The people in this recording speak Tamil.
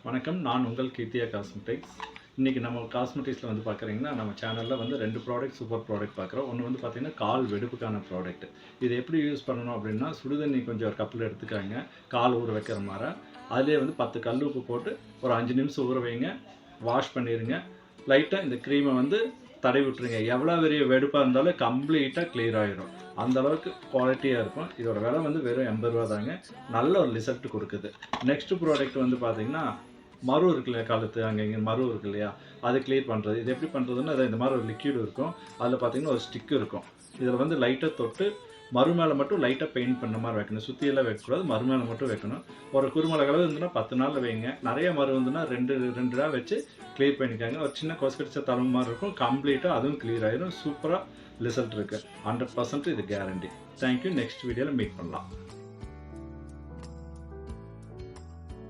வணக்கம். நான் உங்கள் கீர்த்தியா காஸ்மெட்டிக்ஸ். இன்றைக்கி நம்ம காஸ்மெட்டிக்ஸில் வந்து பார்க்குறீங்கன்னா, நம்ம சேனலில் வந்து 2 ப்ராடக்ட் சூப்பர் ப்ராடக்ட் பார்க்குறோம். ஒன்று வந்து பார்த்திங்கன்னா, கால் வெடிப்புக்கான ப்ராடக்ட். இது எப்படி யூஸ் பண்ணணும் அப்படின்னா, சுடுதண்ணி கொஞ்சம் ஒரு கப்பில் எடுத்துக்காங்க. கால் ஊற வைக்கிற மாதிரி. அதிலே வந்து 10 கல் உப்பு போட்டு ஒரு 5 நிமிஷம் ஊற வைங்க. வாஷ் பண்ணிடுங்க. லைட்டாக இந்த க்ரீமை வந்து தடவி விட்டுருங்க. எவ்வளோ பெரிய வெடுப்பாக இருந்தாலும் கம்ப்ளீட்டாக கிளியர் ஆகிடும். அந்த அளவுக்கு குவாலிட்டியாக இருக்கும். இதோட விலை வந்து வெறும் 80 ரூபா தாங்க. நல்ல ஒரு ரிசல்ட் கொடுக்குது. நெக்ஸ்ட் ப்ராடக்ட் வந்து பார்த்திங்கன்னா, மரு இருக்கு இல்லையா, காலத்து அங்கே இங்கே மரு இருக்கு இல்லையா, அது கிளியர் பண்ணுறது. இது எப்படி பண்ணுறதுன்னா, அது இந்த மாதிரி ஒரு லிக்யூட் இருக்கும். அதில் பார்த்தீங்கன்னா ஒரு ஸ்டிக் இருக்கும். இதில் வந்து லைட்டாக தொட்டு மறு மேலே மட்டும் லைட்டாக பெயிண்ட் பண்ண மாதிரி வைக்கணும். சுற்றியெல்லாம் வைக்கக்கூடாது, மறு மேலே மட்டும் வைக்கணும். ஒரு குருமிளகளவு இருந்துன்னா 10 நாளில் வைங்க. நிறைய மரு இருந்துன்னா 2 வச்சு கிளியர் பண்ணிக்காங்க. ஒரு சின்ன கொசு தழும்பு மாதிரி இருக்கும். கம்ப்ளீட்டாக அதுவும் கிளியர் ஆகிடும். சூப்பராக ரிசல்ட் இருக்குது. 100% இது கேரண்டி. தேங்க்யூ. நெக்ஸ்ட் வீடியோவில் மீட் பண்ணலாம்.